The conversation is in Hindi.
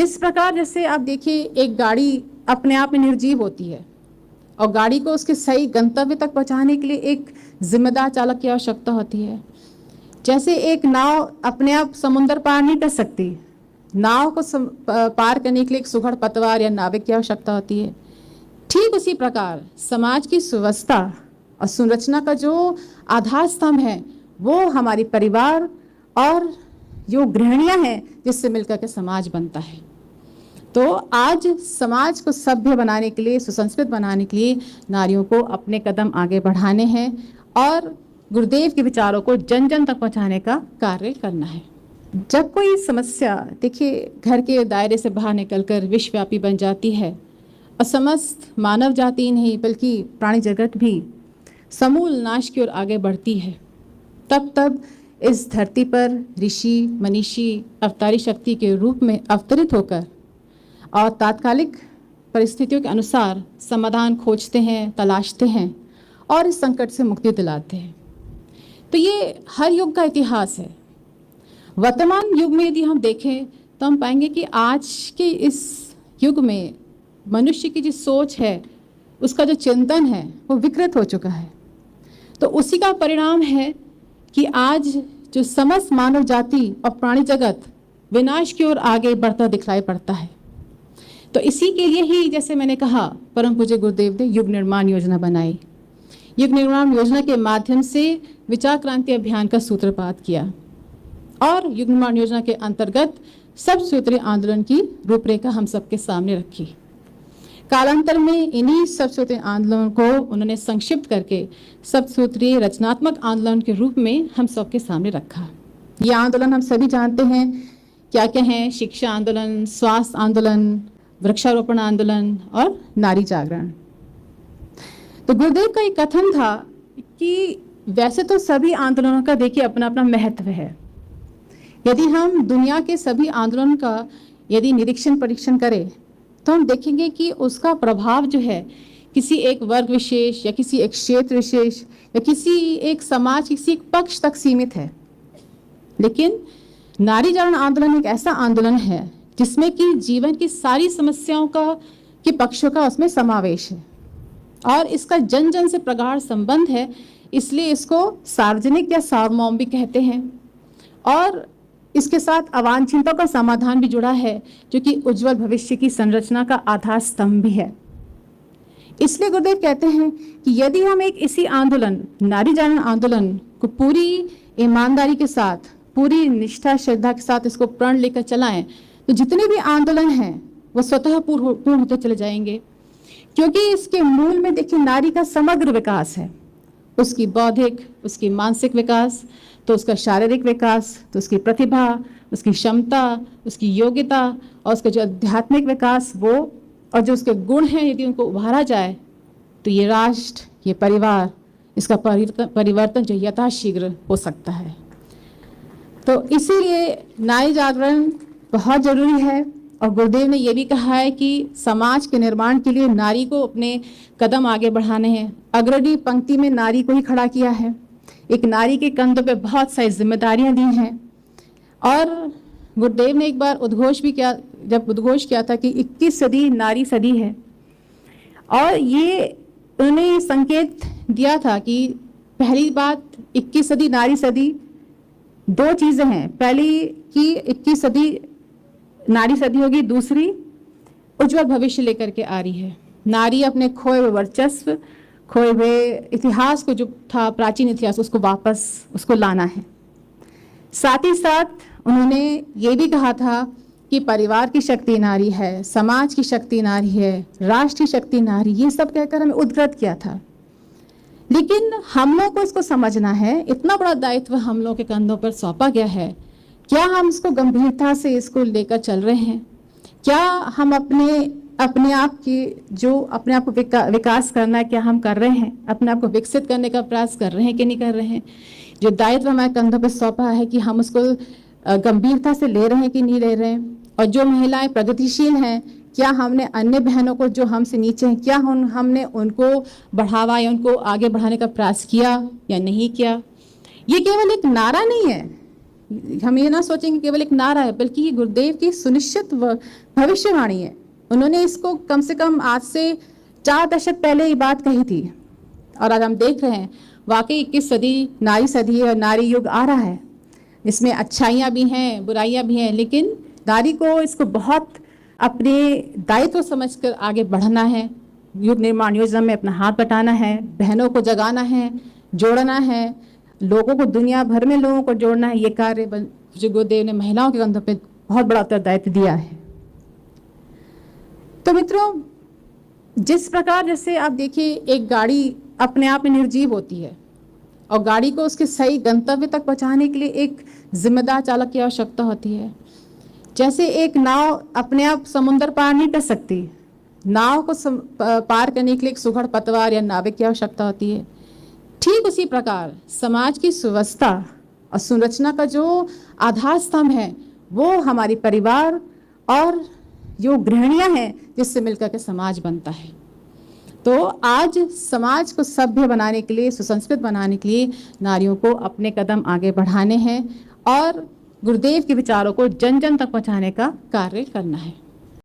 जिस प्रकार जैसे आप देखिए एक गाड़ी अपने आप में निर्जीव होती है और गाड़ी को उसके सही गंतव्य तक पहुंचाने के लिए एक जिम्मेदार चालक की आवश्यकता होती है। जैसे एक नाव अपने आप समुद्र पार नहीं कर सकती, नाव को पार करने के लिए एक सुघड़ पतवार या नाविक की आवश्यकता होती है। ठीक उसी प्रकार समाज की सुव्यवस्था और संरचना का जो आधार स्तंभ है वो हमारी परिवार और जो गृहणियां हैं जिससे मिलकर के समाज बनता है। तो आज समाज को सभ्य बनाने के लिए, सुसंस्कृत बनाने के लिए नारियों को अपने कदम आगे बढ़ाने हैं और गुरुदेव के विचारों को जन जन तक पहुंचाने का कार्य करना है। जब कोई समस्या देखिए घर के दायरे से बाहर निकलकर विश्वव्यापी बन जाती है और समस्त मानव जाति नहीं बल्कि प्राणी जगत भी समूल नाश की ओर आगे बढ़ती है, तब इस धरती पर ऋषि मनीषी अवतारी शक्ति के रूप में अवतरित होकर और तात्कालिक परिस्थितियों के अनुसार समाधान खोजते हैं, तलाशते हैं और इस संकट से मुक्ति दिलाते हैं। तो ये हर युग का इतिहास है। वर्तमान युग में यदि हम देखें तो हम पाएंगे कि आज के इस युग में मनुष्य की जो सोच है, उसका जो चिंतन है वो विकृत हो चुका है। तो उसी का परिणाम है कि आज जो समस्त मानव जाति और प्राणी जगत विनाश की ओर आगे बढ़ता दिखलाई पड़ता है। तो इसी के लिए ही जैसे मैंने कहा परम पूज्य गुरुदेव ने युग निर्माण योजना बनाई। युग निर्माण योजना के माध्यम से विचार क्रांति अभियान का सूत्रपात किया और युग निर्माण योजना के अंतर्गत सब सूत्रीय आंदोलन की रूपरेखा हम सबके सामने रखी। कालांतर में इन्हीं सब सूत्रीय आंदोलन को उन्होंने संक्षिप्त करके सब सूत्रीय रचनात्मक आंदोलन के रूप में हम सबके सामने रखा। ये आंदोलन हम सभी जानते हैं क्या क्या हैं: शिक्षा आंदोलन, स्वास्थ्य आंदोलन, वृक्षारोपण आंदोलन और नारी जागरण। तो गुरुदेव का एक कथन था कि वैसे तो सभी आंदोलनों का देखिए अपना अपना महत्व है। यदि हम दुनिया के सभी आंदोलन का यदि निरीक्षण परीक्षण करें तो हम देखेंगे कि उसका प्रभाव जो है किसी एक वर्ग विशेष या किसी एक क्षेत्र विशेष या किसी एक समाज, किसी एक पक्ष तक सीमित है। लेकिन नारी जागरण आंदोलन एक ऐसा आंदोलन है जिसमें कि जीवन की सारी समस्याओं के पक्षों का उसमें समावेश है और इसका जन जन से प्रगाढ़ संबंध है, इसलिए इसको सार्वजनिक या सार्वमौमिक कहते हैं। और इसके साथ अवांछितों का समाधान भी जुड़ा है जो कि उज्जवल भविष्य की संरचना का आधार स्तंभ भी है। इसलिए गुरुदेव कहते हैं कि यदि हम एक इसी आंदोलन, नारी जागरण आंदोलन को पूरी ईमानदारी के साथ, पूरी निष्ठा श्रद्धा के साथ इसको प्रण लेकर चलाएं तो जितने भी आंदोलन हैं वो स्वतः पूर्ण होते चले जाएंगे। क्योंकि इसके मूल में देखिए नारी का समग्र विकास है, उसकी बौद्धिक, उसकी मानसिक विकास, तो उसका शारीरिक विकास, तो उसकी प्रतिभा, उसकी क्षमता, उसकी योग्यता और उसका जो आध्यात्मिक विकास वो और जो उसके गुण हैं यदि उनको उभारा जाए तो ये राष्ट्र, ये परिवार, इसका परिवर्तन जो यथाशीघ्र हो सकता है। तो इसीलिए नारी जागरण बहुत जरूरी है और गुरुदेव ने यह भी कहा है कि समाज के निर्माण के लिए नारी को अपने कदम आगे बढ़ाने हैं। अग्रणी पंक्ति में नारी को ही खड़ा किया है। एक नारी के कंधों पे बहुत सारी जिम्मेदारियां दी हैं और गुरुदेव ने एक बार उद्घोष भी किया, जब उद्घोष किया था कि 21 सदी नारी सदी है और ये उन्होंने संकेत दिया था कि पहली बात 21 सदी नारी सदी, दो चीजें हैं। पहली कि 21 सदी नारी सदी होगी, दूसरी उज्जवल भविष्य लेकर के आ रही है। नारी अपने खोए हुए वर्चस्व, खोए हुए इतिहास को जो था प्राचीन इतिहास, उसको वापस उसको लाना है। साथ ही साथ उन्होंने ये भी कहा था कि परिवार की शक्ति नारी है, समाज की शक्ति नारी है, राष्ट्र की शक्ति नारी, ये सब कहकर हमें उद्धृत किया था। लेकिन हम लोगों को इसको समझना है, इतना बड़ा दायित्व हम लोगों के कंधों पर सौंपा गया है, क्या हम इसको गंभीरता से इसको लेकर चल रहे हैं? क्या हम अपने आप की जो अपने आप को विकास करना है क्या हम कर रहे हैं? अपने आप को विकसित करने का प्रयास कर रहे हैं कि नहीं कर रहे हैं? जो दायित्व हमारे कंधों पर सौंपा है कि हम उसको गंभीरता से ले रहे हैं कि नहीं ले रहे हैं? और जो महिलाएं प्रगतिशील हैं, क्या हमने अन्य बहनों को जो हमसे नीचे हैं, क्या हमने उनको बढ़ावा या उनको आगे बढ़ाने का प्रयास किया या नहीं किया? ये केवल एक नारा नहीं है, हम ये ना सोचेंगे केवल एक नारा है, बल्कि ये गुरुदेव की सुनिश्चित भविष्यवाणी है। उन्होंने इसको कम से कम आज से 4 दशक पहले ये बात कही थी और आज हम देख रहे हैं वाकई 21 सदी नारी सदी है और नारी युग आ रहा है। इसमें अच्छाइयाँ भी हैं, बुराइयाँ भी हैं, लेकिन नारी को इसको बहुत अपने दायित्व समझकर आगे बढ़ना है। युग निर्माण योजना में अपना हाथ बटाना है, बहनों को जगाना है, जोड़ना है, लोगों को दुनिया भर में लोगों को जोड़ना है। ये कार्य जो गुरुदेव ने महिलाओं के कंधों पे बहुत बड़ा उत्तरदायित्व दिया है। तो मित्रों, जिस प्रकार जैसे आप देखिए एक गाड़ी अपने आप में निर्जीव होती है और गाड़ी को उसके सही गंतव्य तक पहुंचाने के लिए एक जिम्मेदार चालक की आवश्यकता होती है। जैसे एक नाव अपने आप समुद्र पार नहीं कर सकती, नाव को पार करने के लिए एक सुघड़ पतवार या नाविक की आवश्यकता होती है। ठीक उसी प्रकार समाज की सुव्यवस्था और संरचना का जो आधार स्तंभ है वो हमारी परिवार और जो गृहिणियां हैं जिससे मिलकर के समाज बनता है। तो आज समाज को सभ्य बनाने के लिए, सुसंस्कृत बनाने के लिए नारियों को अपने कदम आगे बढ़ाने हैं और गुरुदेव के विचारों को जन जन तक पहुंचाने का कार्य करना है।